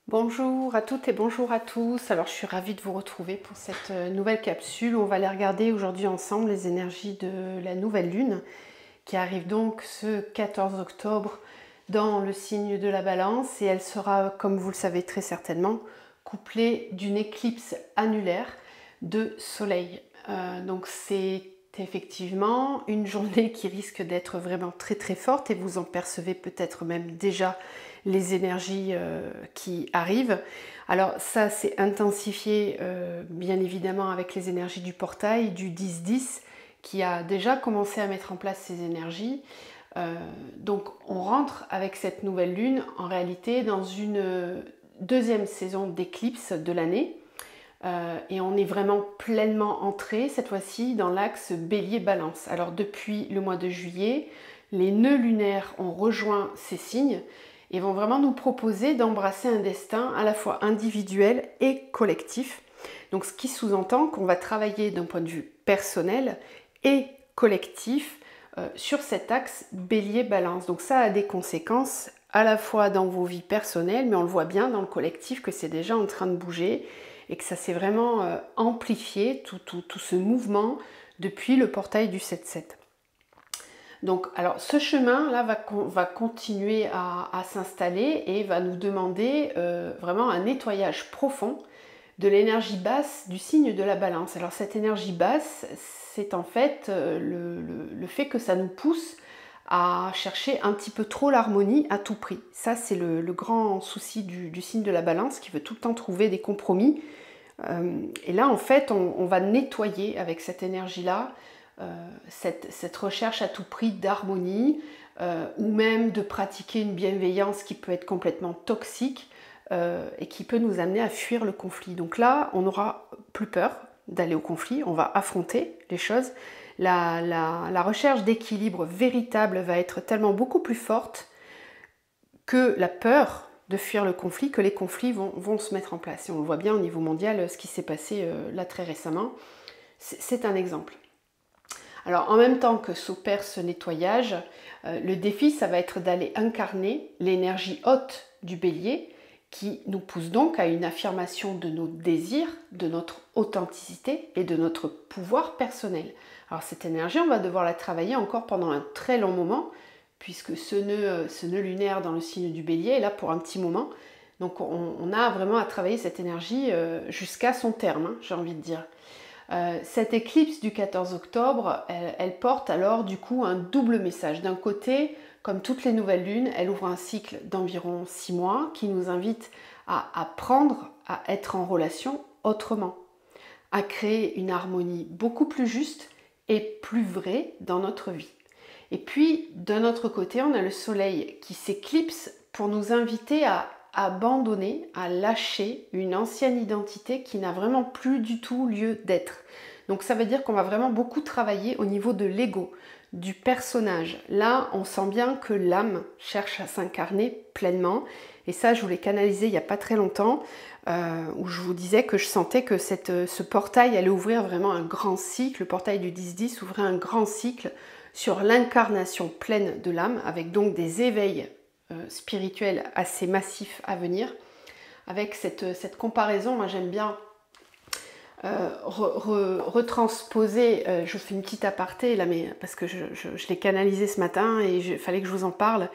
Bonjour à toutes et bonjour à tous. Alors je suis ravie de vous retrouver pour cette nouvelle capsule. On va aller regarder aujourd'hui ensemble les énergies de la nouvelle lune qui arrive donc ce 14 octobre dans le signe de la Balance et elle sera, comme vous le savez très certainement, couplée d'une éclipse annulaire de soleil. Donc c'est effectivement une journée qui risque d'être vraiment très très forte et vous en percevez peut-être même déjà les énergies qui arrivent. Alors ça s'est intensifié bien évidemment avec les énergies du portail du 10-10 qui a déjà commencé à mettre en place ces énergies. Donc on rentre avec cette nouvelle lune en réalité dans une deuxième saison d'éclipse de l'année. Et on est vraiment pleinement entré cette fois-ci dans l'axe Bélier-Balance. Alors depuis le mois de juillet, les nœuds lunaires ont rejoint ces signes et vont vraiment nous proposer d'embrasser un destin à la fois individuel et collectif. Donc ce qui sous-entend qu'on va travailler d'un point de vue personnel et collectif sur cet axe Bélier-Balance. Donc ça a des conséquences à la fois dans vos vies personnelles, mais on le voit bien dans le collectif que c'est déjà en train de bouger et que ça s'est vraiment amplifié, tout ce mouvement depuis le portail du 7-7. Donc, alors ce chemin-là va continuer à s'installer et va nous demander vraiment un nettoyage profond de l'énergie basse du signe de la Balance. Alors cette énergie basse, c'est en fait le fait que ça nous pousse à chercher un petit peu trop l'harmonie à tout prix. Ça, c'est le grand souci du signe de la Balance qui veut tout le temps trouver des compromis. Et là, en fait, on va nettoyer avec cette énergie-là cette recherche à tout prix d'harmonie ou même de pratiquer une bienveillance qui peut être complètement toxique et qui peut nous amener à fuir le conflit. Donc là, on n'aura plus peur d'aller au conflit, on va affronter les choses. La recherche d'équilibre véritable va être tellement beaucoup plus forte que la peur de fuir le conflit, que les conflits vont se mettre en place. Et on le voit bien au niveau mondial, ce qui s'est passé là très récemment. C'est un exemple. Alors en même temps que s'opère ce nettoyage, le défi, ça va être d'aller incarner l'énergie haute du bélier qui nous pousse donc à une affirmation de nos désirs, de notre authenticité et de notre pouvoir personnel. Alors cette énergie, on va devoir la travailler encore pendant un très long moment puisque ce nœud lunaire dans le signe du bélier est là pour un petit moment. Donc on a vraiment à travailler cette énergie jusqu'à son terme, hein, j'ai envie de dire. Cette éclipse du 14 octobre, elle porte alors du coup un double message. D'un côté, comme toutes les nouvelles lunes, elle ouvre un cycle d'environ 6 mois qui nous invite à apprendre à être en relation autrement, à créer une harmonie beaucoup plus juste et plus vraie dans notre vie. Et puis, d'un autre côté, on a le soleil qui s'éclipse pour nous inviter à abandonner, à lâcher une ancienne identité qui n'a vraiment plus du tout lieu d'être. Donc ça veut dire qu'on va vraiment beaucoup travailler au niveau de l'ego, du personnage. Là, on sent bien que l'âme cherche à s'incarner pleinement. Et ça, je vous l'ai canalisé il n'y a pas très longtemps, où je vous disais que je sentais que ce portail allait ouvrir vraiment un grand cycle. Le portail du 10-10 ouvrait un grand cycle sur l'incarnation pleine de l'âme, avec donc des éveils spirituels assez massifs à venir. Avec cette comparaison, moi j'aime bien retransposer, je fais une petite aparté là, mais parce que je l'ai canalisé ce matin et il fallait que je vous en parle.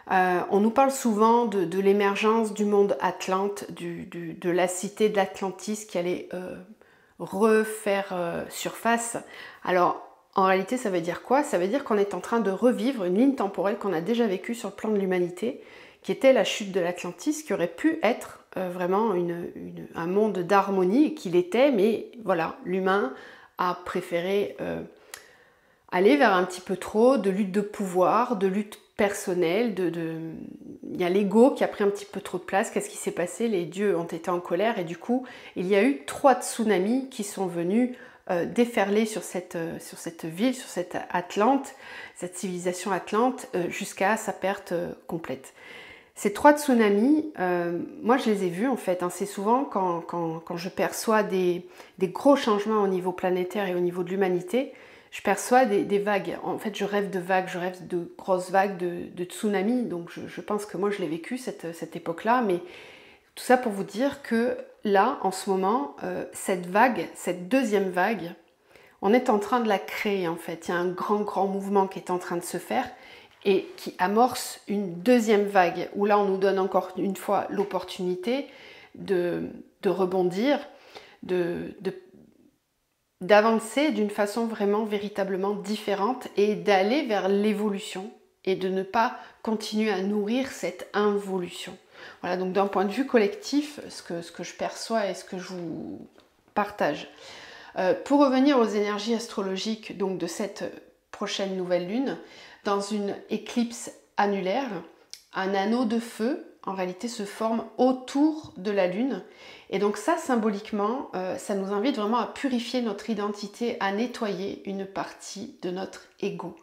On nous parle souvent de l'émergence du monde Atlante, de la cité de l'Atlantis qui allait refaire surface. Alors, en réalité, ça veut dire quoi? Ça veut dire qu'on est en train de revivre une ligne temporelle qu'on a déjà vécue sur le plan de l'humanité, qui était la chute de l'Atlantis, qui aurait pu être vraiment un monde d'harmonie, qu'il était, mais voilà, l'humain a préféré aller vers un petit peu trop de lutte de pouvoir, de lutte personnelle, il y a l'ego qui a pris un petit peu trop de place. Qu'est-ce qui s'est passé? Les dieux ont été en colère et du coup, il y a eu 3 tsunamis qui sont venus déferler sur cette ville, sur cette Atlante, cette civilisation Atlante, jusqu'à sa perte complète. Ces 3 tsunamis, moi je les ai vus en fait, hein. C'est souvent quand je perçois des gros changements au niveau planétaire et au niveau de l'humanité, je perçois des vagues. En fait, je rêve de vagues, je rêve de grosses vagues de tsunamis. Donc, je pense que moi, je l'ai vécu cette époque-là. Mais Tout ça pour vous dire que là, en ce moment, cette vague, cette deuxième vague, on est en train de la créer en fait. Il y a un grand mouvement qui est en train de se faire et qui amorce une deuxième vague où là, on nous donne encore une fois l'opportunité de rebondir, d'avancer d'une façon vraiment véritablement différente et d'aller vers l'évolution et de ne pas continuer à nourrir cette involution. Voilà, donc d'un point de vue collectif, ce que je perçois et ce que je vous partage. Pour revenir aux énergies astrologiques donc de cette prochaine nouvelle lune, dans une éclipse annulaire, un anneau de feu en réalité se forme autour de la lune. Et donc ça, symboliquement, ça nous invite vraiment à purifier notre identité, à nettoyer une partie de notre ego.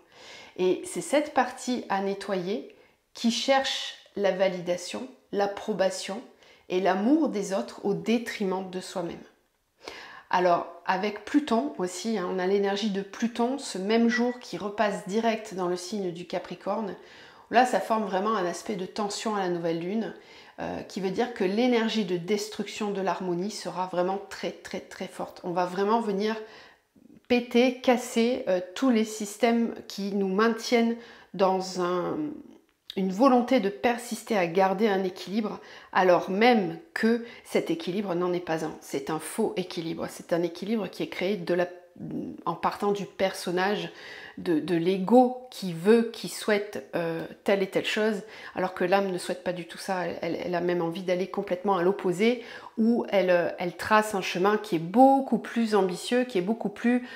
Et c'est cette partie à nettoyer qui cherche la validation, l'approbation et l'amour des autres au détriment de soi-même. Alors, avec Pluton aussi, on a l'énergie de Pluton, ce même jour qui repasse direct dans le signe du Capricorne. Là, ça forme vraiment un aspect de tension à la nouvelle lune, qui veut dire que l'énergie de destruction de l'harmonie sera vraiment très forte. On va vraiment venir péter, casser tous les systèmes qui nous maintiennent dans une volonté de persister à garder un équilibre, alors même que cet équilibre n'en est pas un. C'est un faux équilibre. C'est un équilibre qui est créé en partant du personnage, de l'ego qui veut, qui souhaite telle et telle chose, alors que l'âme ne souhaite pas du tout ça. Elle a même envie d'aller complètement à l'opposé, où elle trace un chemin qui est beaucoup plus ambitieux, qui est beaucoup plus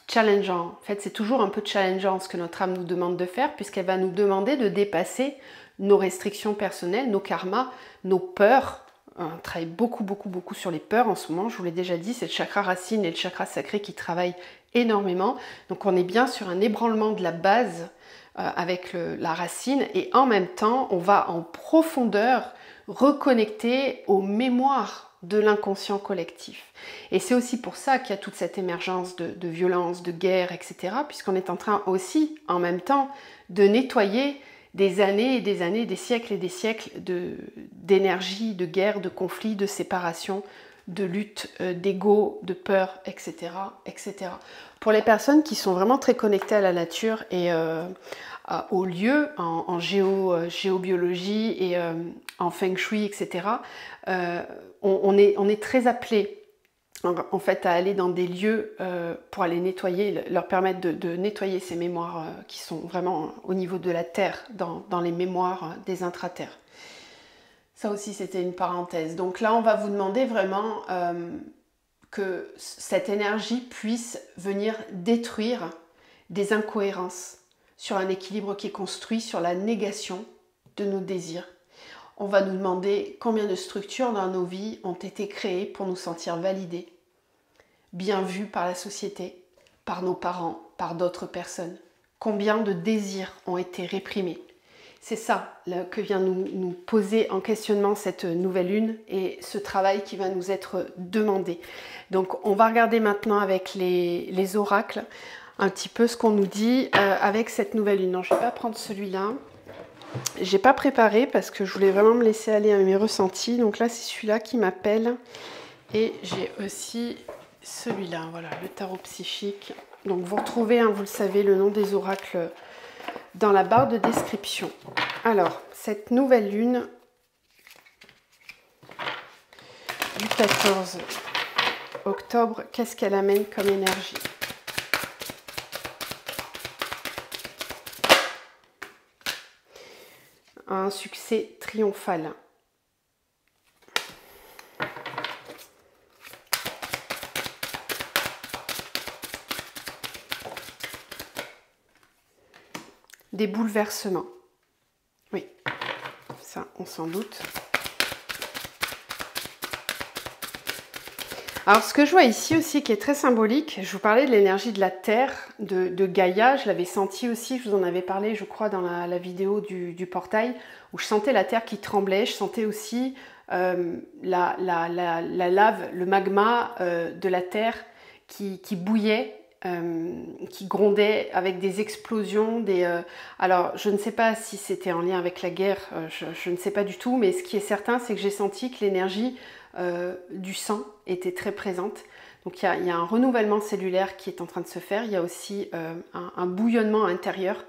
challengeant. En fait, c'est toujours un peu challengeant ce que notre âme nous demande de faire, puisqu'elle va nous demander de dépasser nos restrictions personnelles, nos karmas, nos peurs. On travaille beaucoup sur les peurs en ce moment, je vous l'ai déjà dit, c'est le chakra racine et le chakra sacré qui travaillent énormément. Donc on est bien sur un ébranlement de la base avec la racine, et en même temps, on va en profondeur reconnecter aux mémoires de l'inconscient collectif. Et c'est aussi pour ça qu'il y a toute cette émergence de violence, de guerre, etc. Puisqu'on est en train aussi, en même temps, de nettoyer des années et des années, des siècles et des siècles d'énergie, de guerre, de conflits, de séparation, de lutte, d'ego, de peur, etc., etc. Pour les personnes qui sont vraiment très connectées à la nature et au lieu, en géobiologie et en feng shui, etc., on est très appelé en fait à aller dans des lieux pour aller nettoyer, leur permettre de nettoyer ces mémoires qui sont vraiment au niveau de la terre, dans les mémoires des intraterres. Ça aussi, c'était une parenthèse. Donc là, on va vous demander vraiment que cette énergie puisse venir détruire des incohérences sur un équilibre qui est construit sur la négation de nos désirs. On va nous demander combien de structures dans nos vies ont été créées pour nous sentir validés, bien vus par la société, par nos parents, par d'autres personnes. Combien de désirs ont été réprimés. C'est ça que vient nous poser en questionnement cette nouvelle lune et ce travail qui va nous être demandé. Donc on va regarder maintenant avec les oracles un petit peu ce qu'on nous dit avec cette nouvelle lune. Non, je ne vais pas prendre celui-là. J'ai pas préparé parce que je voulais vraiment me laisser aller à mes ressentis. Donc là, c'est celui-là qui m'appelle. Et j'ai aussi celui-là, voilà, le tarot psychique. Donc vous retrouvez, vous le savez, le nom des oracles dans la barre de description. Alors, cette nouvelle lune du 14 octobre, qu'est-ce qu'elle amène comme énergie ? Un succès triomphal. Des bouleversements. Oui, ça, on s'en doute. Alors, ce que je vois ici aussi, qui est très symbolique, je vous parlais de l'énergie de la Terre, de Gaïa, je l'avais senti aussi, je vous en avais parlé, je crois, dans la vidéo du portail, où je sentais la Terre qui tremblait, je sentais aussi la lave, le magma de la Terre qui bouillait qui grondait avec des explosions, alors je ne sais pas si c'était en lien avec la guerre, je ne sais pas du tout, mais ce qui est certain, c'est que j'ai senti que l'énergie du sang était très présente. Donc il y a un renouvellement cellulaire qui est en train de se faire, il y a aussi un bouillonnement intérieur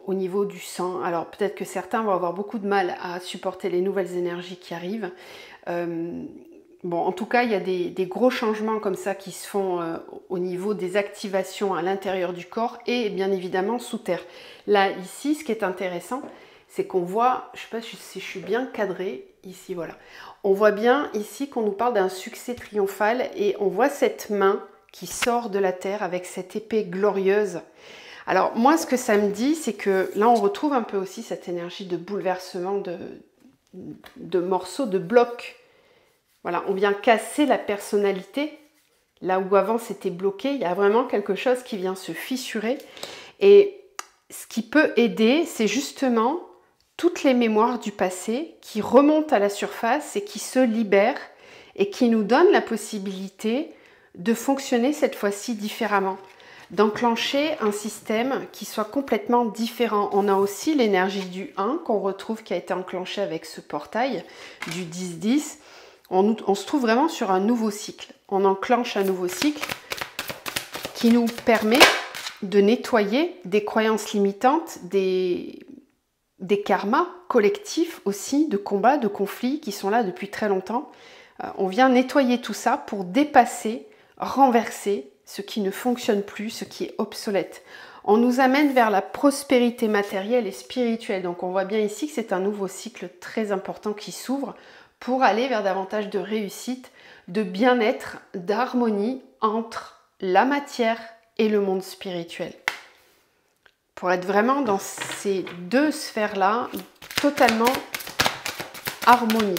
au niveau du sang. Alors peut-être que certains vont avoir beaucoup de mal à supporter les nouvelles énergies qui arrivent. Bon, en tout cas, il y a des gros changements comme ça qui se font au niveau des activations à l'intérieur du corps et bien évidemment sous terre. Là, ici, ce qui est intéressant, c'est qu'on voit, je ne sais pas si je suis bien cadrée, ici, voilà. On voit bien ici qu'on nous parle d'un succès triomphal et on voit cette main qui sort de la terre avec cette épée glorieuse. Alors moi, ce que ça me dit, c'est que là, on retrouve un peu aussi cette énergie de bouleversement, de morceaux, de blocs. Voilà, on vient casser la personnalité, là où avant c'était bloqué, il y a vraiment quelque chose qui vient se fissurer. Et ce qui peut aider, c'est justement toutes les mémoires du passé qui remontent à la surface et qui se libèrent et qui nous donnent la possibilité de fonctionner cette fois-ci différemment, d'enclencher un système qui soit complètement différent. On a aussi l'énergie du 1 qu'on retrouve qui a été enclenché avec ce portail du 10-10. On se trouve vraiment sur un nouveau cycle. On enclenche un nouveau cycle qui nous permet de nettoyer des croyances limitantes, des karmas collectifs aussi, de combats, de conflits qui sont là depuis très longtemps. On vient nettoyer tout ça pour dépasser, renverser ce qui ne fonctionne plus, ce qui est obsolète. On nous amène vers la prospérité matérielle et spirituelle. Donc on voit bien ici que c'est un nouveau cycle très important qui s'ouvre pour aller vers davantage de réussite, de bien-être, d'harmonie entre la matière et le monde spirituel. Pour être vraiment dans ces deux sphères-là, totalement harmonie.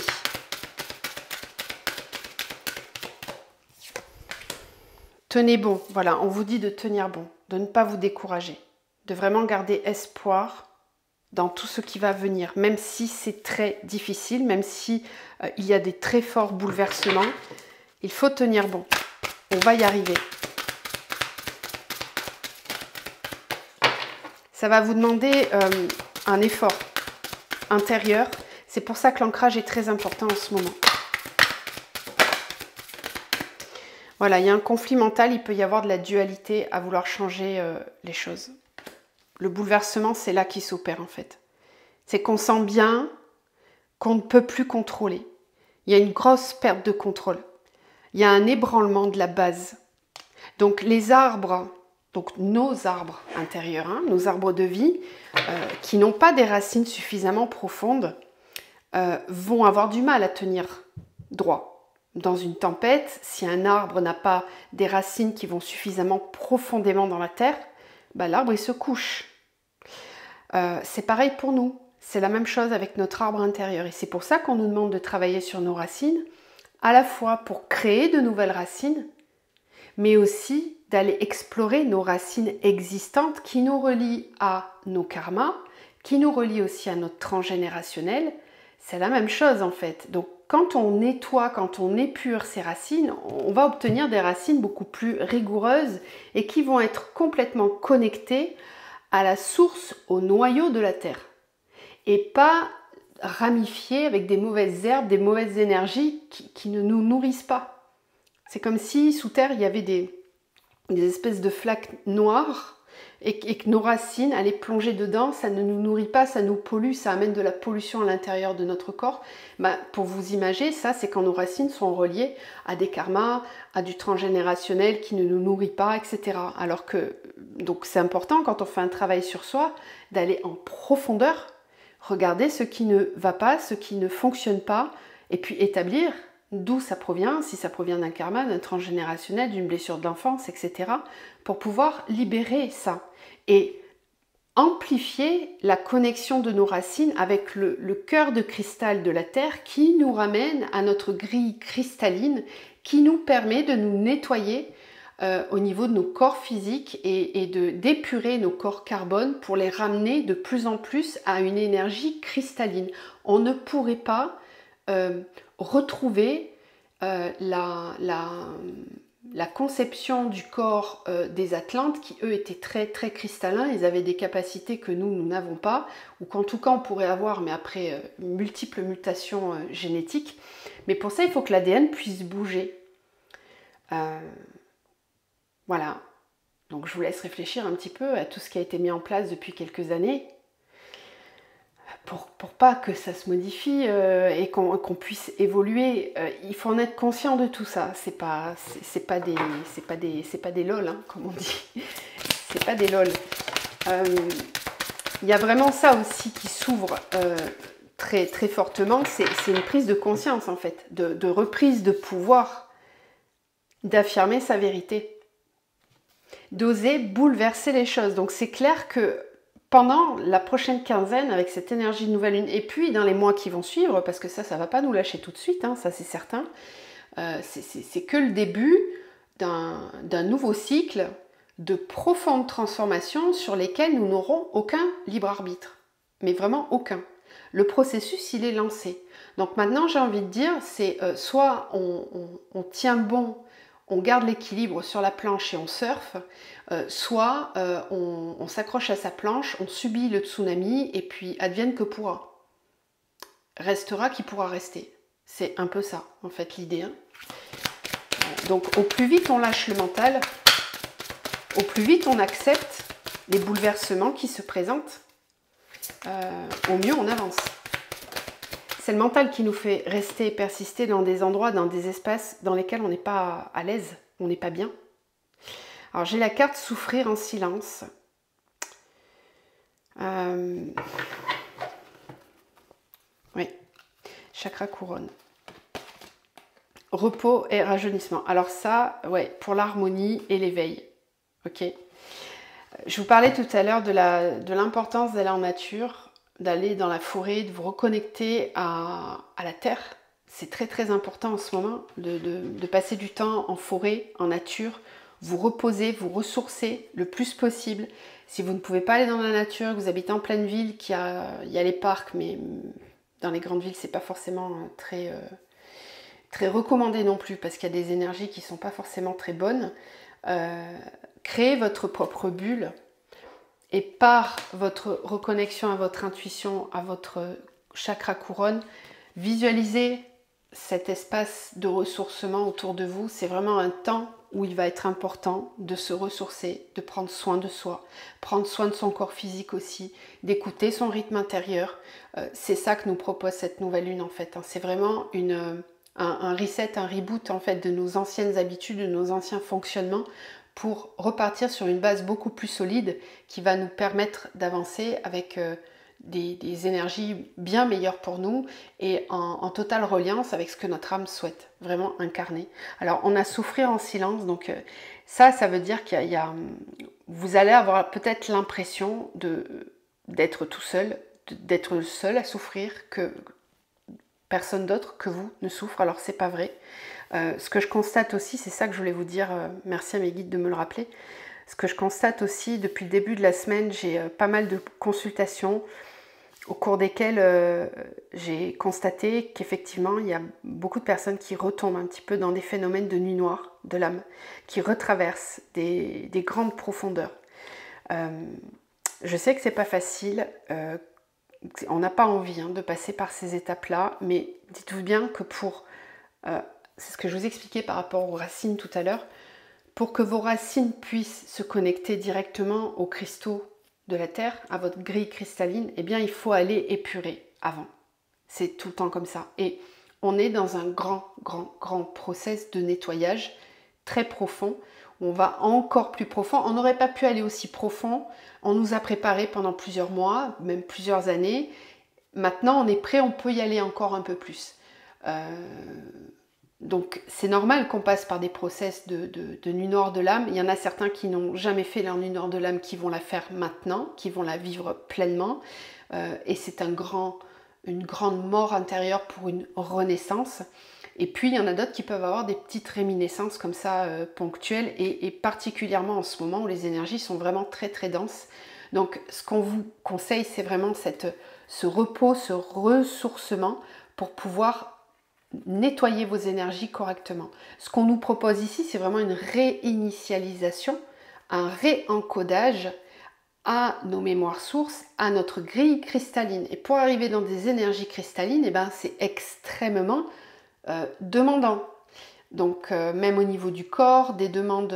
Tenez bon, voilà, on vous dit de tenir bon, de ne pas vous décourager, de vraiment garder espoir dans tout ce qui va venir, même si c'est très difficile, même si il y a des très forts bouleversements, il faut tenir bon. On va y arriver. Ça va vous demander un effort intérieur. C'est pour ça que l'ancrage est très important en ce moment. Voilà, il y a un conflit mental, il peut y avoir de la dualité à vouloir changer les choses. Le bouleversement, c'est là qu'il s'opère en fait. C'est qu'on sent bien qu'on ne peut plus contrôler. Il y a une grosse perte de contrôle. Il y a un ébranlement de la base. Donc les arbres, donc nos arbres intérieurs, hein, nos arbres de vie, qui n'ont pas des racines suffisamment profondes, vont avoir du mal à tenir droit. Dans une tempête, si un arbre n'a pas des racines qui vont suffisamment profondément dans la terre, bah, l'arbre il se couche. C'est pareil pour nous. C'est la même chose avec notre arbre intérieur. Et c'est pour ça qu'on nous demande de travailler sur nos racines, à la fois pour créer de nouvelles racines, mais aussi d'aller explorer nos racines existantes qui nous relient à nos karmas, qui nous relient aussi à notre transgénérationnel. C'est la même chose en fait. Donc quand on nettoie, quand on épure ces racines, on va obtenir des racines beaucoup plus rigoureuses et qui vont être complètement connectées à la source, au noyau de la terre. Et pas ramifiées avec des mauvaises herbes, des mauvaises énergies qui ne nous nourrissent pas. C'est comme si sous terre, il y avait des espèces de flaques noires et que nos racines allaient plonger dedans, ça ne nous nourrit pas, ça nous pollue, ça amène de la pollution à l'intérieur de notre corps. Bah, pour vous imaginer, ça c'est quand nos racines sont reliées à des karmas, à du transgénérationnel qui ne nous nourrit pas, etc. Alors que, donc c'est important quand on fait un travail sur soi, d'aller en profondeur, regarder ce qui ne va pas, ce qui ne fonctionne pas, et puis établir d'où ça provient, si ça provient d'un karma, d'un transgénérationnel, d'une blessure de l'enfance, etc. pour pouvoir libérer ça et amplifier la connexion de nos racines avec le cœur de cristal de la Terre qui nous ramène à notre grille cristalline, qui nous permet de nous nettoyer au niveau de nos corps physiques et d'épurer nos corps carbone pour les ramener de plus en plus à une énergie cristalline. On ne pourrait pas retrouver la conception du corps des Atlantes, qui eux étaient très très cristallins, ils avaient des capacités que nous n'avons pas, ou qu'en tout cas on pourrait avoir, mais après multiples mutations génétiques. Mais pour ça, il faut que l'ADN puisse bouger. Voilà. Donc je vous laisse réfléchir un petit peu à tout ce qui a été mis en place depuis quelques années, pour pas que ça se modifie et qu'on puisse évoluer. Il faut en être conscient de tout ça. C'est pas des lol, hein, comme on dit. C'est pas des lol. Il y a vraiment ça aussi qui s'ouvre très très fortement. C'est une prise de conscience en fait, de reprise de pouvoir, d'affirmer sa vérité, d'oser bouleverser les choses. Donc c'est clair que pendant la prochaine quinzaine, avec cette énergie de nouvelle lune, et puis dans les mois qui vont suivre, parce que ça va pas nous lâcher tout de suite, hein, ça c'est certain, c'est que le début d'un nouveau cycle de profonde transformation sur lesquelles nous n'aurons aucun libre arbitre, mais vraiment aucun. Le processus, il est lancé. Donc maintenant, j'ai envie de dire, c'est soit on tient bon, on garde l'équilibre sur la planche et on surfe, soit on s'accroche à sa planche, on subit le tsunami et puis advienne que pourra. Restera qui pourra rester. C'est un peu ça, en fait, l'idée. Hein. Donc au plus vite on lâche le mental, au plus vite on accepte les bouleversements qui se présentent, au mieux on avance. C'est le mental qui nous fait rester et persister dans des endroits, dans des espaces dans lesquels on n'est pas à l'aise, on n'est pas bien. Alors j'ai la carte souffrir en silence. Oui, chakra couronne. Repos et rajeunissement. Alors ça, ouais, pour l'harmonie et l'éveil. Ok. Je vous parlais tout à l'heure de l'importance d'aller en nature, d'aller dans la forêt, de vous reconnecter à la terre. C'est très très important en ce moment de passer du temps en forêt, en nature, vous reposer, vous ressourcer le plus possible. Si vous ne pouvez pas aller dans la nature, que vous habitez en pleine ville, il y a les parcs, mais dans les grandes villes, c'est pas forcément très recommandé non plus, parce qu'il y a des énergies qui ne sont pas forcément très bonnes. Créez votre propre bulle et par votre reconnexion à votre intuition, à votre chakra couronne, visualisez cet espace de ressourcement autour de vous. C'est vraiment un temps où il va être important de se ressourcer, de prendre soin de soi, prendre soin de son corps physique aussi, d'écouter son rythme intérieur. C'est ça que nous propose cette nouvelle lune en fait. C'est vraiment un reset, un reboot en fait de nos anciennes habitudes, de nos anciens fonctionnements, pour repartir sur une base beaucoup plus solide qui va nous permettre d'avancer avec des énergies bien meilleures pour nous et en totale reliance avec ce que notre âme souhaite vraiment incarner. Alors on a souffrir en silence, donc ça veut dire qu'il y a vous allez avoir peut-être l'impression d'être tout seul, d'être le seul à souffrir, que personne d'autre que vous ne souffre. Alors c'est pas vrai. Ce que je constate aussi, c'est ça que je voulais vous dire, merci à mes guides de me le rappeler. Ce que je constate aussi depuis le début de la semaine, j'ai pas mal de consultations au cours desquelles j'ai constaté qu'effectivement il y a beaucoup de personnes qui retombent un petit peu dans des phénomènes de nuit noire de l'âme, qui retraversent des grandes profondeurs. Je sais que c'est pas facile, on n'a pas envie de passer par ces étapes-là, mais dites-vous bien que c'est ce que je vous expliquais par rapport aux racines tout à l'heure, pour que vos racines puissent se connecter directement aux cristaux de la Terre, à votre grille cristalline, eh bien il faut aller épurer avant. C'est tout le temps comme ça. Et on est dans un grand process de nettoyage très profond. On va encore plus profond. On n'aurait pas pu aller aussi profond. On nous a préparé pendant plusieurs mois, même plusieurs années. Maintenant, on est prêt, on peut y aller encore un peu plus. Donc, c'est normal qu'on passe par des process de nuit noire de l'âme. Il y en a certains qui n'ont jamais fait leur nuit noire de l'âme, qui vont la faire maintenant, qui vont la vivre pleinement. Et c'est une grande mort intérieure pour une renaissance. Et puis, il y en a d'autres qui peuvent avoir des petites réminiscences comme ça, ponctuelles, et particulièrement en ce moment où les énergies sont vraiment très très denses. Donc, ce qu'on vous conseille, c'est vraiment ce repos, ce ressourcement pour pouvoir nettoyer vos énergies correctement. Ce qu'on nous propose ici, c'est vraiment une réinitialisation, un réencodage à nos mémoires sources, à notre grille cristalline. Et pour arriver dans des énergies cristallines, eh ben, c'est extrêmement demandant. Donc même au niveau du corps, des demandes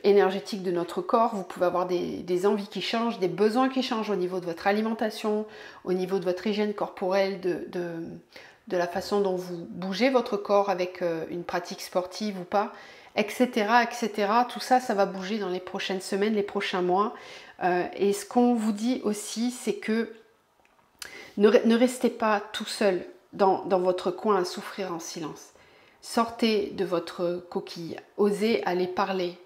énergétiques de notre corps, vous pouvez avoir des envies qui changent, des besoins qui changent au niveau de votre alimentation, au niveau de votre hygiène corporelle, de la façon dont vous bougez votre corps avec une pratique sportive ou pas, etc., etc. Tout ça, ça va bouger dans les prochaines semaines, les prochains mois. Et ce qu'on vous dit aussi, c'est que ne restez pas tout seul dans votre coin à souffrir en silence. Sortez de votre coquille, osez aller parler,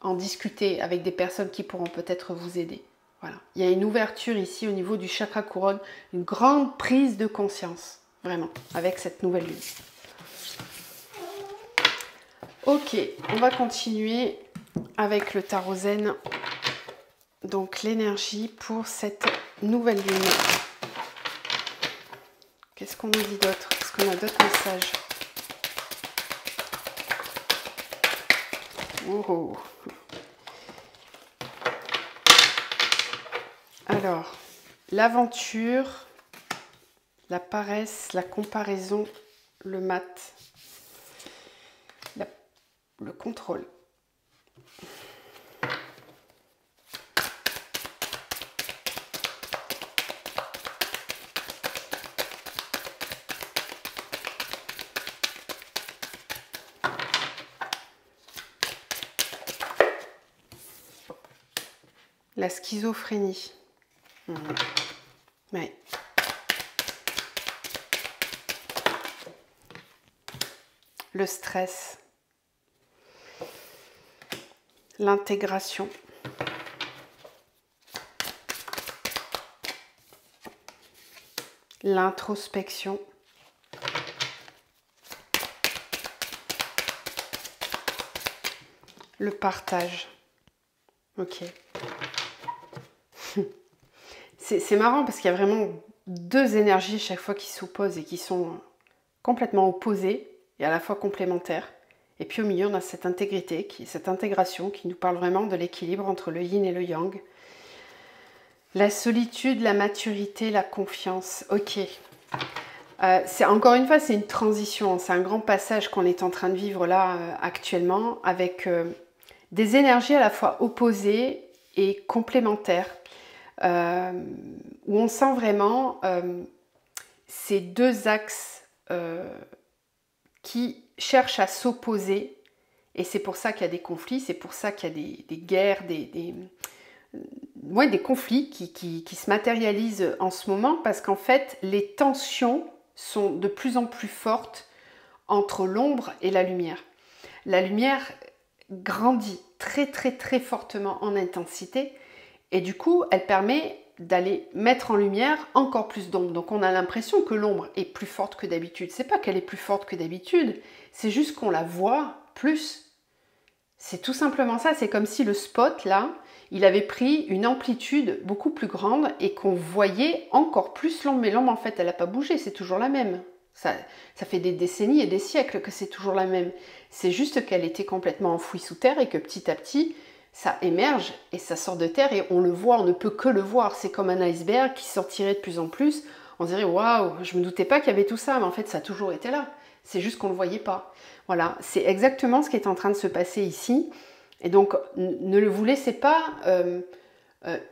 en discuter avec des personnes qui pourront peut-être vous aider. Voilà. Il y a une ouverture ici au niveau du chakra couronne, une grande prise de conscience, vraiment, avec cette nouvelle lune. Ok, on va continuer avec le tarot zen. Donc l'énergie pour cette nouvelle lune. Qu'est-ce qu'on nous dit d'autre? Est-ce qu'on a d'autres messages? Oh. Alors, l'aventure, la paresse, la comparaison, le mat, le contrôle. La schizophrénie. Ouais. Le stress. L'intégration. L'introspection. Le partage. Ok. C'est marrant parce qu'il y a vraiment deux énergies chaque fois qui s'opposent et qui sont complètement opposées et à la fois complémentaires. Et puis au milieu, on a cette intégrité, cette intégration qui nous parle vraiment de l'équilibre entre le yin et le yang. La solitude, la maturité, la confiance. Ok. Encore une fois, c'est une transition. C'est un grand passage qu'on est en train de vivre là actuellement avec des énergies à la fois opposées et complémentaires. Où on sent vraiment ces deux axes qui cherchent à s'opposer, et c'est pour ça qu'il y a des conflits, c'est pour ça qu'il y a des guerres, des conflits qui se matérialisent en ce moment, parce qu'en fait les tensions sont de plus en plus fortes entre l'ombre et la lumière. La lumière grandit très très très fortement en intensité, et du coup, elle permet d'aller mettre en lumière encore plus d'ombre. Donc on a l'impression que l'ombre est plus forte que d'habitude. C'est pas qu'elle est plus forte que d'habitude, c'est juste qu'on la voit plus. C'est tout simplement ça. C'est comme si le spot, là, il avait pris une amplitude beaucoup plus grande et qu'on voyait encore plus l'ombre. Mais l'ombre, en fait, elle n'a pas bougé, c'est toujours la même. Ça fait des décennies et des siècles que c'est toujours la même. C'est juste qu'elle était complètement enfouie sous terre et que petit à petit, ça émerge et ça sort de terre et on le voit, on ne peut que le voir. C'est comme un iceberg qui sortirait de plus en plus. On dirait, waouh, je me doutais pas qu'il y avait tout ça, mais en fait, ça a toujours été là. C'est juste qu'on ne le voyait pas. Voilà, c'est exactement ce qui est en train de se passer ici. Et donc, ne vous laissez pas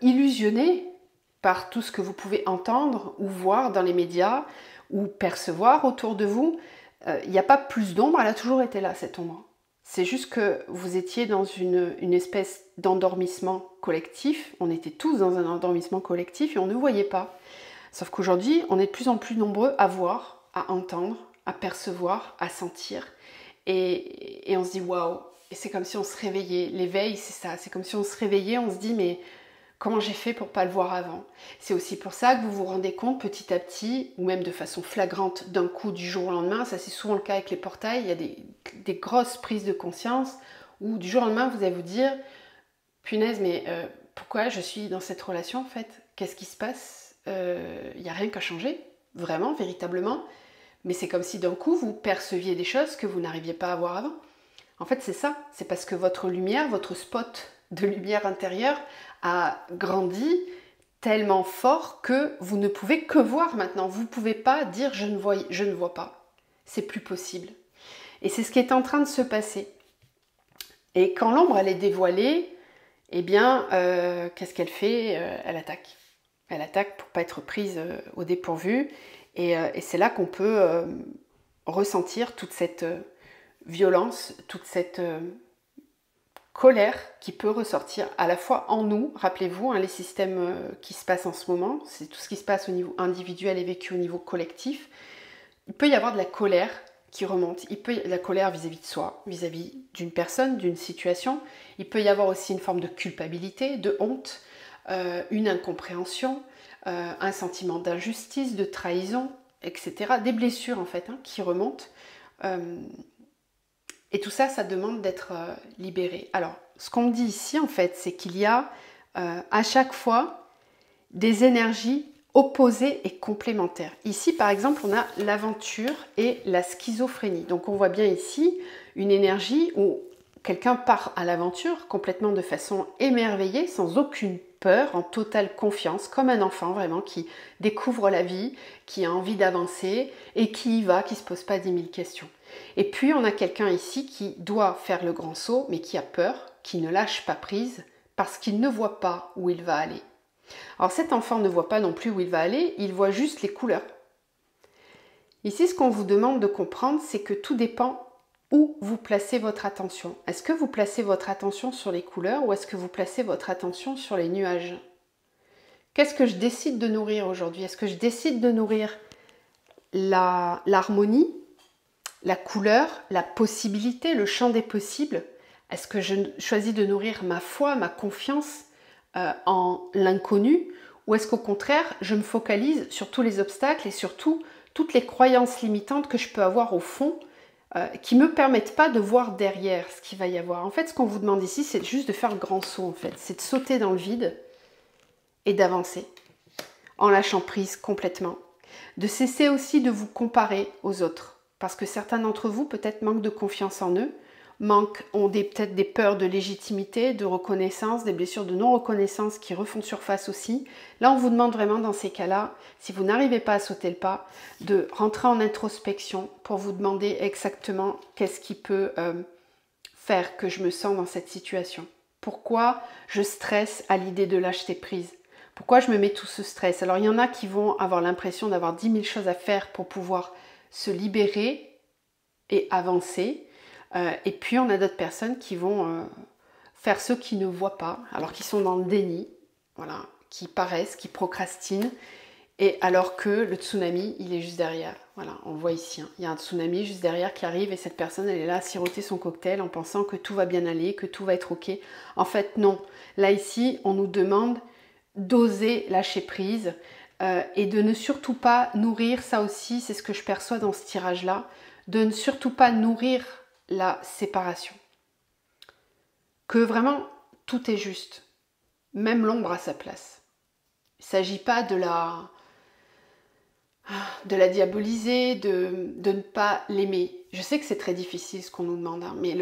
illusionner par tout ce que vous pouvez entendre ou voir dans les médias ou percevoir autour de vous. Il n'y a pas plus d'ombre, elle a toujours été là, cette ombre. C'est juste que vous étiez dans une espèce d'endormissement collectif. On était tous dans un endormissement collectif et on ne voyait pas. Sauf qu'aujourd'hui, on est de plus en plus nombreux à voir, à entendre, à percevoir, à sentir. Et on se dit waouh. Et c'est comme si on se réveillait. L'éveil, c'est ça. C'est comme si on se réveillait, on se dit mais comment j'ai fait pour ne pas le voir avant? C'est aussi pour ça que vous vous rendez compte petit à petit, ou même de façon flagrante d'un coup du jour au lendemain, ça c'est souvent le cas avec les portails, il y a des grosses prises de conscience où du jour au lendemain vous allez vous dire punaise mais pourquoi je suis dans cette relation en fait? Qu'est-ce qui se passe? Il n'y a rien qu'à changer, vraiment, véritablement. Mais c'est comme si d'un coup, vous perceviez des choses que vous n'arriviez pas à voir avant. En fait, c'est ça. C'est parce que votre lumière, votre spot de lumière intérieure a grandi tellement fort que vous ne pouvez que voir maintenant. Vous ne pouvez pas dire je ne vois pas. C'est plus possible. Et c'est ce qui est en train de se passer. Et quand l'ombre elle est dévoilée, eh bien, qu'est-ce qu'elle fait? Elle attaque. Elle attaque pour ne pas être prise au dépourvu. Et c'est là qu'on peut ressentir toute cette violence, toute cette colère qui peut ressortir à la fois en nous. Rappelez-vous, hein, les systèmes qui se passent en ce moment, c'est tout ce qui se passe au niveau individuel et vécu au niveau collectif. Il peut y avoir de la colère qui remonte. Il peut y avoir de la colère vis-à-vis de soi, vis-à-vis d'une personne, d'une situation. Il peut y avoir aussi une forme de culpabilité, de honte, une incompréhension, un sentiment d'injustice, de trahison, etc. Des blessures en fait qui remontent. Et tout ça, ça demande d'être libéré. Alors, ce qu'on me dit ici en fait, c'est qu'il y a à chaque fois des énergies opposées et complémentaires. Ici, par exemple, on a l'aventure et la schizophrénie. Donc, on voit bien ici une énergie où quelqu'un part à l'aventure complètement de façon émerveillée, sans aucune peur, en totale confiance, comme un enfant vraiment qui découvre la vie, qui a envie d'avancer et qui y va, qui ne se pose pas 10 000 questions. Et puis, on a quelqu'un ici qui doit faire le grand saut, mais qui a peur, qui ne lâche pas prise, parce qu'il ne voit pas où il va aller. Alors cet enfant ne voit pas non plus où il va aller, il voit juste les couleurs. Ici, ce qu'on vous demande de comprendre, c'est que tout dépend où vous placez votre attention. Est-ce que vous placez votre attention sur les couleurs ou est-ce que vous placez votre attention sur les nuages? Qu'est-ce que je décide de nourrir aujourd'hui? Est-ce que je décide de nourrir l'harmonie, la couleur, la possibilité, le champ des possibles? Est-ce que je choisis de nourrir ma foi, ma confiance en l'inconnu, ou est-ce qu'au contraire, je me focalise sur tous les obstacles et surtout toutes les croyances limitantes que je peux avoir au fond qui ne me permettent pas de voir derrière ce qu'il va y avoir. En fait, ce qu'on vous demande ici, c'est juste de faire le grand saut, en fait. C'est de sauter dans le vide et d'avancer en lâchant prise complètement. De cesser aussi de vous comparer aux autres, parce que certains d'entre vous, peut-être, manquent de confiance en eux, ont peut-être des peurs de légitimité, de reconnaissance, des blessures de non-reconnaissance qui refont surface aussi. Là, on vous demande vraiment dans ces cas-là, si vous n'arrivez pas à sauter le pas, de rentrer en introspection pour vous demander exactement qu'est-ce qui peut faire que je me sens dans cette situation. Pourquoi je stresse à l'idée de lâcher prise? Pourquoi je me mets tout ce stress? Alors, il y en a qui vont avoir l'impression d'avoir 10 000 choses à faire pour pouvoir se libérer et avancer. Et puis on a d'autres personnes qui vont faire ce qu'ils ne voient pas, alors qu'ils sont dans le déni, voilà, qui paraissent, qui procrastinent, et alors que le tsunami, il est juste derrière. Voilà, on le voit ici, hein. Il y a un tsunami juste derrière qui arrive et cette personne, elle est là à siroter son cocktail en pensant que tout va bien aller, que tout va être ok. En fait, non. Là, ici, on nous demande d'oser lâcher prise et de ne surtout pas nourrir, ça aussi, c'est ce que je perçois dans ce tirage-là, de ne surtout pas nourrir la séparation. Que vraiment tout est juste, même l'ombre a sa place. Il ne s'agit pas de la diaboliser, de ne pas l'aimer. Je sais que c'est très difficile ce qu'on nous demande, hein, mais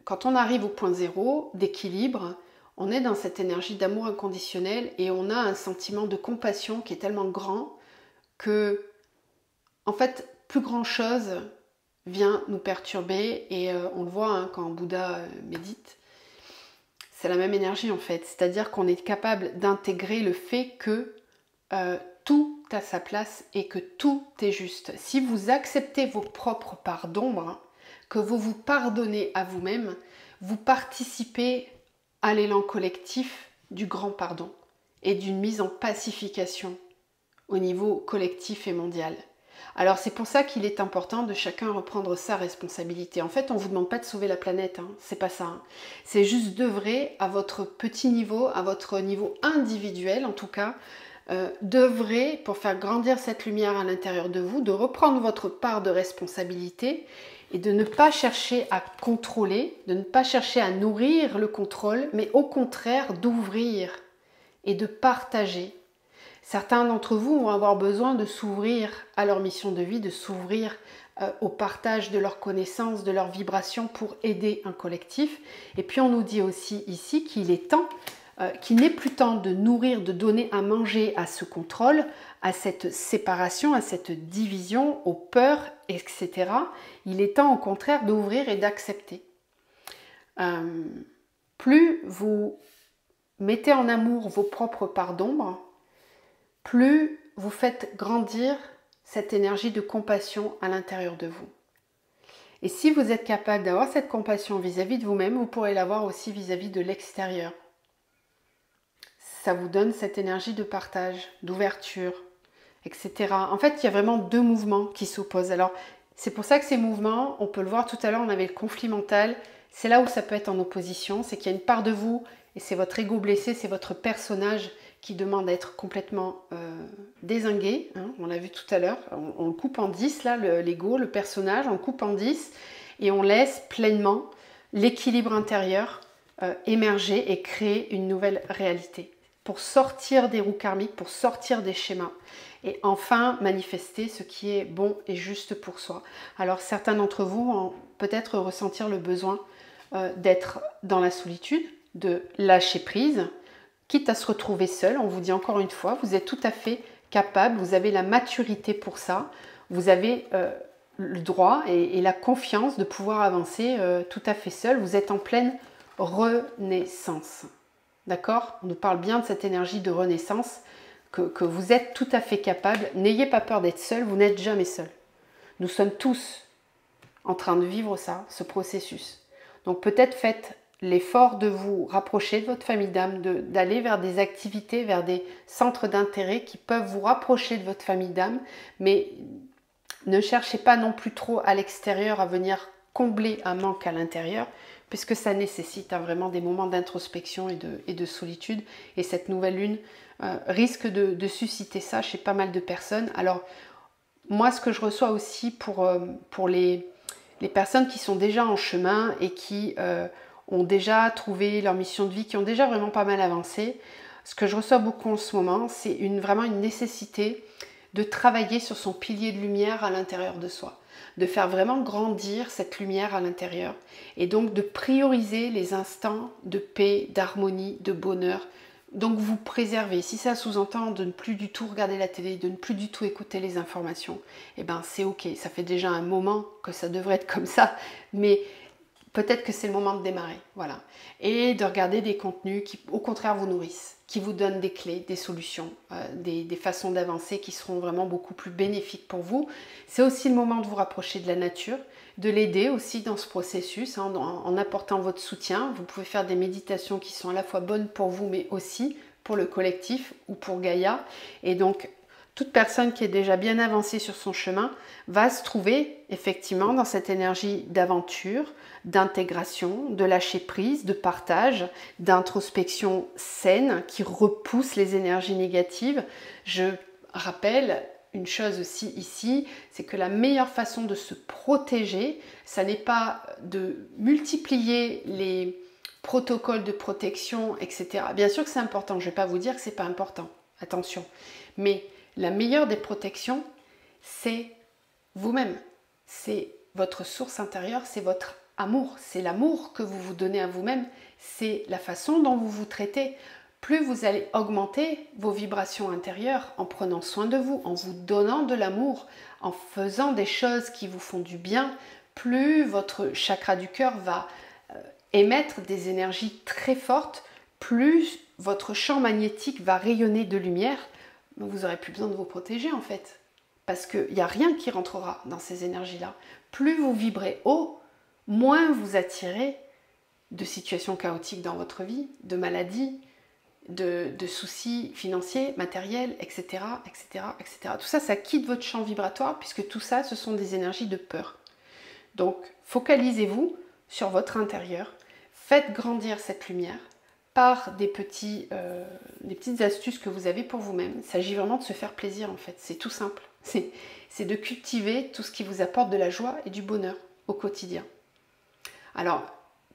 quand on arrive au point zéro d'équilibre, on est dans cette énergie d'amour inconditionnel et on a un sentiment de compassion qui est tellement grand que, en fait, plus grand chose vient nous perturber et on le voit hein, quand Bouddha médite. C'est la même énergie en fait, c'est-à-dire qu'on est capable d'intégrer le fait que tout a sa place et que tout est juste. Si vous acceptez vos propres parts d'ombre, hein, que vous vous pardonnez à vous-même, vous participez à l'élan collectif du grand pardon et d'une mise en pacification au niveau collectif et mondial. Alors c'est pour ça qu'il est important de chacun reprendre sa responsabilité. En fait, on ne vous demande pas de sauver la planète, hein. C'est pas ça. Hein. C'est juste d'œuvrer à votre petit niveau, à votre niveau individuel en tout cas, d'œuvrer pour faire grandir cette lumière à l'intérieur de vous, de reprendre votre part de responsabilité et de ne pas chercher à contrôler, de ne pas chercher à nourrir le contrôle, mais au contraire d'ouvrir et de partager. Certains d'entre vous vont avoir besoin de s'ouvrir à leur mission de vie, de s'ouvrir au partage de leurs connaissances, de leurs vibrations pour aider un collectif. Et puis on nous dit aussi ici qu'il est temps, qu'il n'est plus temps de nourrir, de donner à manger à ce contrôle, à cette séparation, à cette division, aux peurs, etc. Il est temps au contraire d'ouvrir et d'accepter. Plus vous mettez en amour vos propres parts d'ombre, plus vous faites grandir cette énergie de compassion à l'intérieur de vous. Et si vous êtes capable d'avoir cette compassion vis-à-vis de vous-même, vous pourrez l'avoir aussi vis-à-vis de l'extérieur. Ça vous donne cette énergie de partage, d'ouverture, etc. En fait, il y a vraiment deux mouvements qui s'opposent. Alors, c'est pour ça que ces mouvements, on peut le voir tout à l'heure, on avait le conflit mental. C'est là où ça peut être en opposition, c'est qu'il y a une part de vous, et c'est votre ego blessé, c'est votre personnage qui demande à être complètement dézingué. Hein, on l'a vu tout à l'heure, on le coupe en 10, là, l'ego, le personnage, on le coupe en 10, et on laisse pleinement l'équilibre intérieur émerger et créer une nouvelle réalité. Pour sortir des roues karmiques, pour sortir des schémas et enfin manifester ce qui est bon et juste pour soi. Alors certains d'entre vous vont peut-être ressentir le besoin d'être dans la solitude, de lâcher prise, quitte à se retrouver seul. On vous dit encore une fois, vous êtes tout à fait capable, vous avez la maturité pour ça, vous avez le droit et la confiance de pouvoir avancer tout à fait seul. Vous êtes en pleine renaissance. D'accord? On nous parle bien de cette énergie de renaissance, que vous êtes tout à fait capable. N'ayez pas peur d'être seul, vous n'êtes jamais seul. Nous sommes tous en train de vivre ça, ce processus. Donc peut-être faites l'effort de vous rapprocher de votre famille d'âme, d'aller vers des activités, vers des centres d'intérêt qui peuvent vous rapprocher de votre famille d'âme, mais ne cherchez pas non plus trop à l'extérieur à venir combler un manque à l'intérieur, puisque ça nécessite vraiment des moments d'introspection et de solitude. Et cette nouvelle lune risque de susciter ça chez pas mal de personnes. Alors, moi, ce que je reçois aussi pour les personnes qui sont déjà en chemin et qui ont déjà trouvé leur mission de vie, qui ont déjà vraiment pas mal avancé, ce que je reçois beaucoup en ce moment, c'est vraiment une nécessité de travailler sur son pilier de lumière à l'intérieur de soi, de faire vraiment grandir cette lumière à l'intérieur et donc de prioriser les instants de paix, d'harmonie, de bonheur. Donc vous préservez. Si ça sous-entend de ne plus du tout regarder la télé, de ne plus du tout écouter les informations, eh ben c'est ok. Ça fait déjà un moment que ça devrait être comme ça, mais peut-être que c'est le moment de démarrer, voilà. Et de regarder des contenus qui, au contraire, vous nourrissent, qui vous donnent des clés, des solutions, des façons d'avancer qui seront vraiment beaucoup plus bénéfiques pour vous. C'est aussi le moment de vous rapprocher de la nature, de l'aider aussi dans ce processus, hein, en apportant votre soutien. Vous pouvez faire des méditations qui sont à la fois bonnes pour vous, mais aussi pour le collectif ou pour Gaïa. Et donc, toute personne qui est déjà bien avancée sur son chemin va se trouver effectivement dans cette énergie d'aventure, d'intégration, de lâcher prise, de partage, d'introspection saine qui repousse les énergies négatives. Je rappelle une chose aussi ici, c'est que la meilleure façon de se protéger, ça n'est pas de multiplier les protocoles de protection, etc. Bien sûr que c'est important, je ne vais pas vous dire que c'est pas important, attention, mais la meilleure des protections, c'est vous-même, c'est votre source intérieure, c'est votre amour, c'est l'amour que vous vous donnez à vous-même, c'est la façon dont vous vous traitez. Plus vous allez augmenter vos vibrations intérieures en prenant soin de vous, en vous donnant de l'amour, en faisant des choses qui vous font du bien, plus votre chakra du cœur va émettre des énergies très fortes, plus votre champ magnétique va rayonner de lumière. Vous n'aurez plus besoin de vous protéger en fait, parce qu'il n'y a rien qui rentrera dans ces énergies-là. Plus vous vibrez haut, moins vous attirez de situations chaotiques dans votre vie, de maladies, de soucis financiers, matériels, etc., etc., etc. Tout ça, ça quitte votre champ vibratoire, puisque tout ça, ce sont des énergies de peur. Donc, focalisez-vous sur votre intérieur, faites grandir cette lumière, par des petites astuces que vous avez pour vous-même. Il s'agit vraiment de se faire plaisir en fait, c'est tout simple. C'est de cultiver tout ce qui vous apporte de la joie et du bonheur au quotidien. Alors,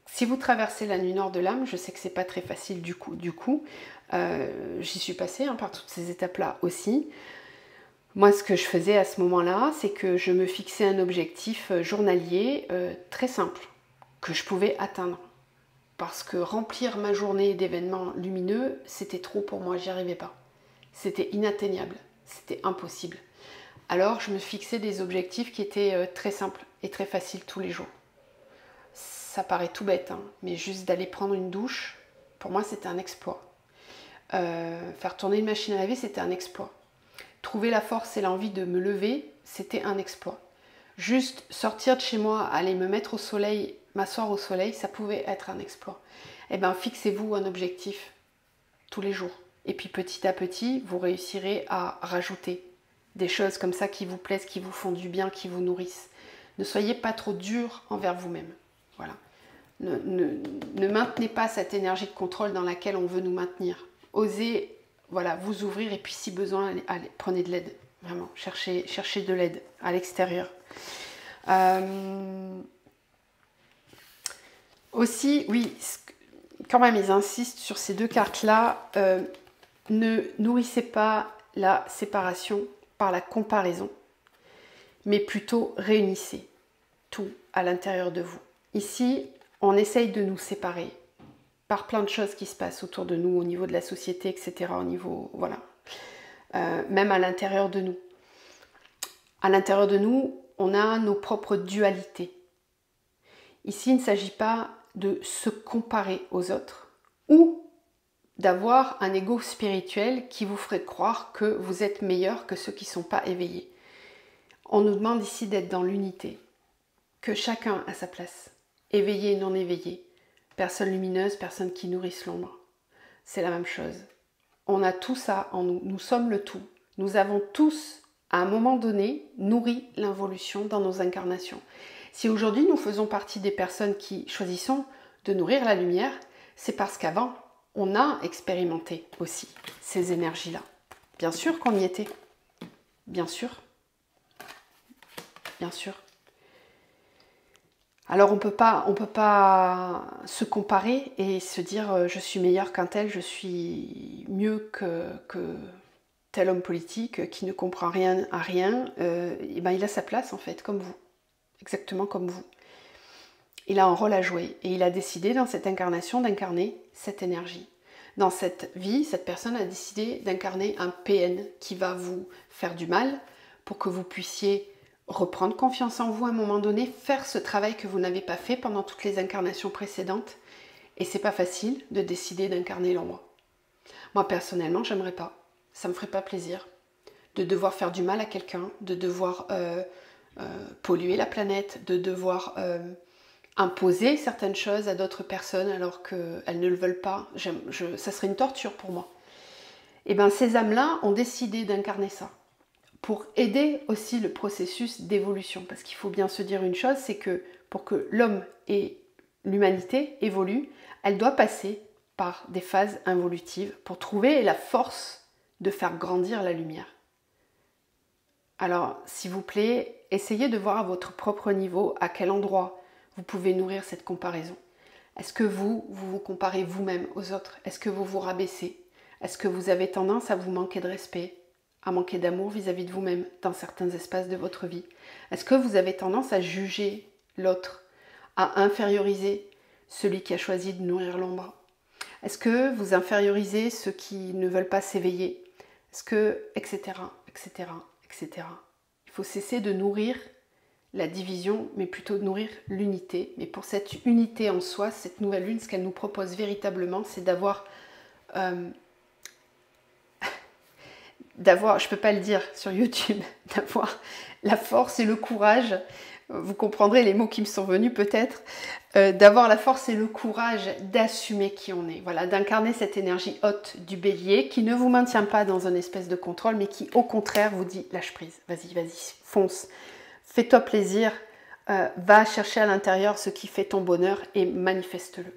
si vous traversez la nuit nord de l'âme, je sais que c'est pas très facile du coup, J'y suis passée par toutes ces étapes-là aussi. Moi, ce que je faisais à ce moment-là, c'est que je me fixais un objectif journalier très simple, que je pouvais atteindre. Parce que remplir ma journée d'événements lumineux, c'était trop pour moi, j'y arrivais pas. C'était inatteignable, c'était impossible. Alors, je me fixais des objectifs qui étaient très simples et très faciles tous les jours. Ça paraît tout bête, hein, mais juste d'aller prendre une douche, pour moi, c'était un exploit. Faire tourner une machine à laver, c'était un exploit. Trouver la force et l'envie de me lever, c'était un exploit. Juste sortir de chez moi, aller me mettre au soleil, m'asseoir au soleil, ça pouvait être un exploit. Eh bien, fixez-vous un objectif tous les jours. Et puis petit à petit, vous réussirez à rajouter des choses comme ça qui vous plaisent, qui vous font du bien, qui vous nourrissent. Ne soyez pas trop dur envers vous-même. Voilà. Ne maintenez pas cette énergie de contrôle dans laquelle on veut nous maintenir. Osez, voilà, vous ouvrir et puis si besoin, allez, prenez de l'aide. Vraiment, cherchez de l'aide à l'extérieur. Aussi, oui, quand même, ils insistent sur ces deux cartes-là. Ne nourrissez pas la séparation par la comparaison, mais plutôt réunissez tout à l'intérieur de vous. Ici, on essaye de nous séparer par plein de choses qui se passent autour de nous, au niveau de la société, etc. Au niveau, voilà. Même à l'intérieur de nous. À l'intérieur de nous, on a nos propres dualités. Ici, il ne s'agit pas de se comparer aux autres ou d'avoir un ego spirituel qui vous ferait croire que vous êtes meilleur que ceux qui ne sont pas éveillés. On nous demande ici d'être dans l'unité, que chacun a sa place, éveillé et non éveillé, personne lumineuse, personne qui nourrisse l'ombre. C'est la même chose. On a tout ça en nous, nous sommes le tout. Nous avons tous, à un moment donné, nourri l'involution dans nos incarnations. Si aujourd'hui nous faisons partie des personnes qui choisissons de nourrir la lumière, c'est parce qu'avant, on a expérimenté aussi ces énergies-là. Bien sûr qu'on y était. Bien sûr. Bien sûr. Alors on peut pas se comparer et se dire je suis meilleur qu'un tel, je suis mieux que tel homme politique qui ne comprend rien à rien. Et ben il a sa place en fait, comme vous. Exactement comme vous. Il a un rôle à jouer et il a décidé dans cette incarnation d'incarner cette énergie. Dans cette vie, cette personne a décidé d'incarner un PN qui va vous faire du mal pour que vous puissiez reprendre confiance en vous à un moment donné, faire ce travail que vous n'avez pas fait pendant toutes les incarnations précédentes. Et c'est pas facile de décider d'incarner l'ombre. Moi personnellement, j'aimerais pas. Ça me ferait pas plaisir de devoir faire du mal à quelqu'un, de devoir polluer la planète, de devoir imposer certaines choses à d'autres personnes alors qu'elles ne le veulent pas. Ça serait une torture pour moi. Et bien ces âmes-là ont décidé d'incarner ça pour aider aussi le processus d'évolution. Parce qu'il faut bien se dire une chose, c'est que pour que l'homme et l'humanité évoluent, elle doit passer par des phases involutives pour trouver la force de faire grandir la lumière. Alors, s'il vous plaît, essayez de voir à votre propre niveau à quel endroit vous pouvez nourrir cette comparaison. Est-ce que vous vous comparez vous-même aux autres? Est-ce que vous vous rabaissez? Est-ce que vous avez tendance à vous manquer de respect, à manquer d'amour vis-à-vis de vous-même dans certains espaces de votre vie? Est-ce que vous avez tendance à juger l'autre, à inférioriser celui qui a choisi de nourrir l'ombre? Est-ce que vous infériorisez ceux qui ne veulent pas s'éveiller? Est-ce que, etc., etc., etc. Il faut cesser de nourrir la division, mais plutôt de nourrir l'unité. Mais pour cette unité en soi, cette nouvelle lune, ce qu'elle nous propose véritablement, c'est d'avoir... je ne peux pas le dire sur YouTube, d'avoir la force et le courage, vous comprendrez les mots qui me sont venus peut-être, d'avoir la force et le courage d'assumer qui on est, voilà, d'incarner cette énergie haute du bélier qui ne vous maintient pas dans une espèce de contrôle, mais qui au contraire vous dit lâche prise, vas-y, fonce, fais-toi plaisir, va chercher à l'intérieur ce qui fait ton bonheur et manifeste-le.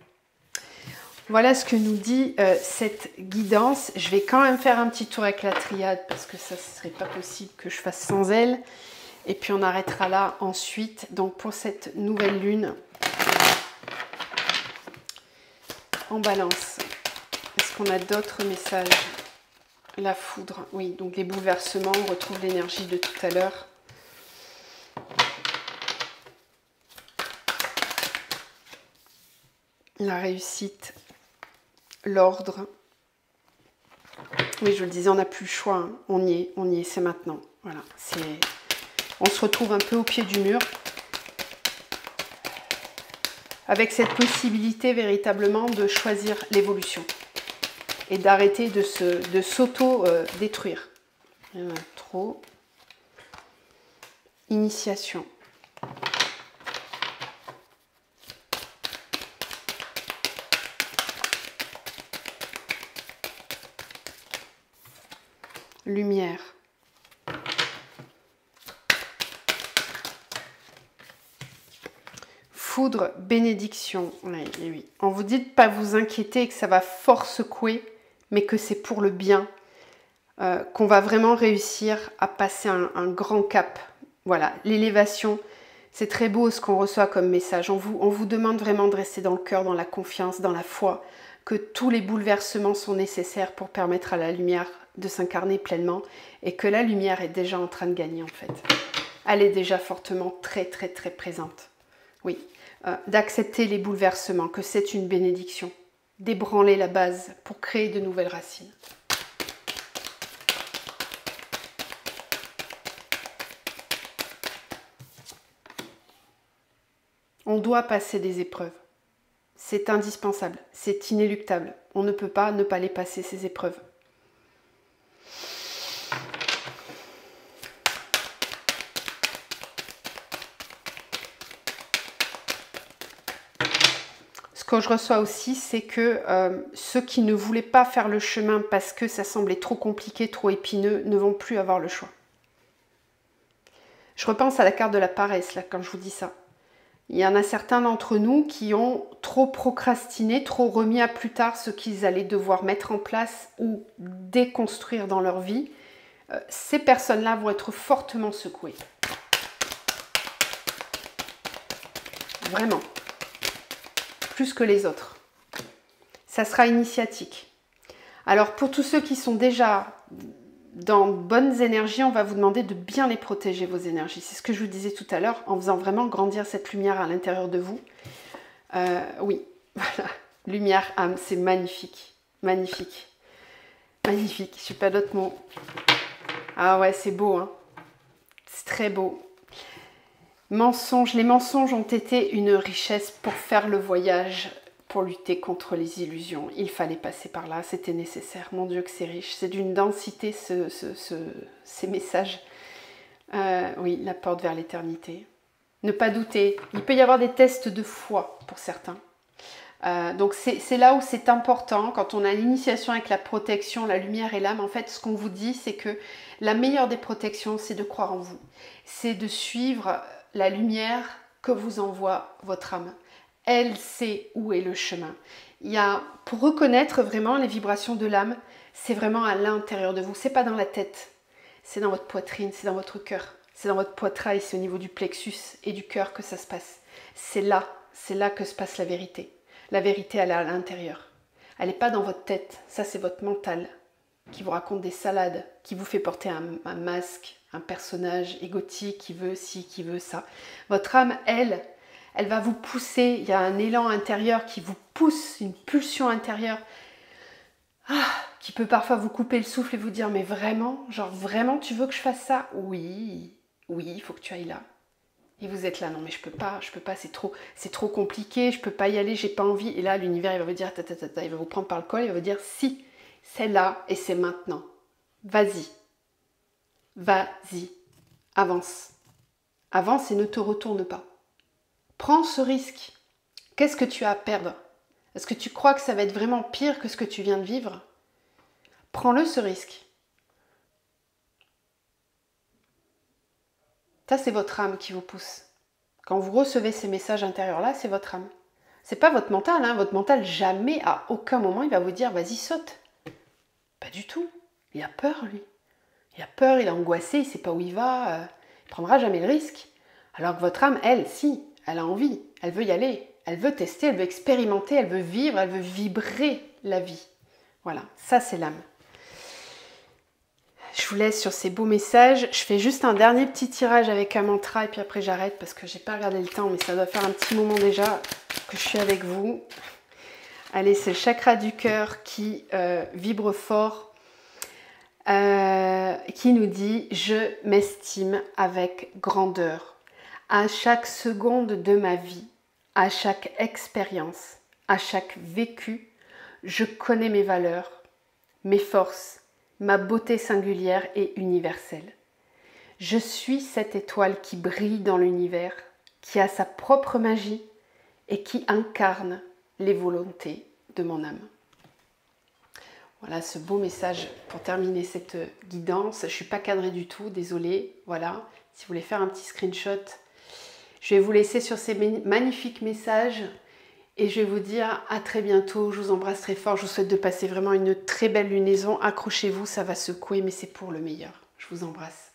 Voilà ce que nous dit cette guidance. Je vais quand même faire un petit tour avec la triade parce que ça ne serait pas possible que je fasse sans elle. Et puis on arrêtera là ensuite. Donc pour cette nouvelle lune en balance, est-ce qu'on a d'autres messages? La foudre, oui, donc les bouleversements, on retrouve l'énergie de tout à l'heure. La réussite, l'ordre. Oui, je vous le disais, on n'a plus le choix, hein. On y est, c'est maintenant. Voilà, on se retrouve un peu au pied du mur. Avec cette possibilité véritablement de choisir l'évolution. Et d'arrêter de s'auto-détruire. Il y en a trop. Initiation. Lumière. Foudre, bénédiction. Oui, oui. On vous dit de ne pas vous inquiéter, que ça va fort secouer, mais que c'est pour le bien, qu'on va vraiment réussir à passer un grand cap. Voilà, l'élévation, c'est très beau ce qu'on reçoit comme message. On vous demande vraiment de rester dans le cœur, dans la confiance, dans la foi, que tous les bouleversements sont nécessaires pour permettre à la lumière de s'incarner pleinement et que la lumière est déjà en train de gagner en fait. Elle est déjà fortement très très très présente. Oui, d'accepter les bouleversements, que c'est une bénédiction. D'ébranler la base pour créer de nouvelles racines. On doit passer des épreuves. C'est indispensable, c'est inéluctable. On ne peut pas ne pas les passer, ces épreuves. Ce que je reçois aussi, c'est que ceux qui ne voulaient pas faire le chemin parce que ça semblait trop compliqué, trop épineux, ne vont plus avoir le choix. Je repense à la carte de la paresse, là, quand je vous dis ça. Il y en a certains d'entre nous qui ont trop procrastiné, trop remis à plus tard ce qu'ils allaient devoir mettre en place ou déconstruire dans leur vie. Ces personnes-là vont être fortement secouées. Vraiment. Plus que les autres. Ça sera initiatique. Alors pour tous ceux qui sont déjà dans bonnes énergies, on va vous demander de bien les protéger, vos énergies. C'est ce que je vous disais tout à l'heure, en faisant vraiment grandir cette lumière à l'intérieur de vous. Oui, voilà. Lumière, âme, c'est magnifique. Magnifique. Magnifique, je n'ai pas d'autres mots. Ah ouais, c'est beau, hein. C'est très beau. Mensonges. Les mensonges ont été une richesse pour faire le voyage, pour lutter contre les illusions. Il fallait passer par là, c'était nécessaire. Mon Dieu que c'est riche, c'est d'une densité ces messages. Oui, la porte vers l'éternité. Ne pas douter. Il peut y avoir des tests de foi pour certains. Donc c'est là où c'est important, quand on a l'initiation avec la protection, la lumière et l'âme, en fait ce qu'on vous dit c'est que la meilleure des protections c'est de croire en vous. C'est de suivre la lumière que vous envoie votre âme. Elle sait où est le chemin. Pour reconnaître vraiment les vibrations de l'âme, c'est vraiment à l'intérieur de vous. C'est pas dans la tête, c'est dans votre poitrine, c'est dans votre cœur. C'est dans votre poitrail, c'est au niveau du plexus et du cœur que ça se passe. C'est là que se passe la vérité. La vérité, elle est à l'intérieur. Elle n'est pas dans votre tête. Ça, c'est votre mental qui vous raconte des salades, qui vous fait porter un masque, un personnage égotique qui veut ci, qui veut ça. Votre âme, elle va vous pousser. Il y a un élan intérieur qui vous pousse, une pulsion intérieure qui peut parfois vous couper le souffle et vous dire « Mais vraiment, genre vraiment, tu veux que je fasse ça ?» Oui, il faut que tu ailles là. Et vous êtes là, non mais je peux pas, c'est trop compliqué, je peux pas y aller, j'ai pas envie. Et là, l'univers, il va vous dire, il va vous prendre par le col, il va vous dire, si, c'est là et c'est maintenant. Vas-y, avance. Avance et ne te retourne pas. Prends ce risque. Qu'est-ce que tu as à perdre? Est-ce que tu crois que ça va être vraiment pire que ce que tu viens de vivre? Prends-le ce risque. Ça, c'est votre âme qui vous pousse. Quand vous recevez ces messages intérieurs-là, c'est votre âme. C'est pas votre mental, hein. Votre mental, jamais, à aucun moment, il va vous dire « Vas-y, saute ». Pas du tout. Il a peur, lui. Il a peur, il est angoissé, il sait pas où il va. Il prendra jamais le risque. Alors que votre âme, elle, si, elle a envie. Elle veut y aller. Elle veut tester, elle veut expérimenter, elle veut vivre, elle veut vibrer la vie. Voilà, ça c'est l'âme. Je vous laisse sur ces beaux messages. Je fais juste un dernier petit tirage avec un mantra et puis après j'arrête parce que j'ai pas regardé le temps, mais ça doit faire un petit moment déjà que je suis avec vous. Allez, c'est le chakra du cœur qui vibre fort, qui nous dit « Je m'estime avec grandeur à chaque seconde de ma vie, à chaque expérience, à chaque vécu. Je connais mes valeurs, mes forces, ma beauté singulière et universelle. Je suis cette étoile qui brille dans l'univers, qui a sa propre magie et qui incarne les volontés de mon âme. » Voilà ce beau message pour terminer cette guidance. Je ne suis pas cadrée du tout, désolée. Voilà, si vous voulez faire un petit screenshot, je vais vous laisser sur ces magnifiques messages. Et je vais vous dire à très bientôt, je vous embrasse très fort, je vous souhaite de passer vraiment une très belle lunaison. Accrochez-vous, ça va secouer, mais c'est pour le meilleur. Je vous embrasse.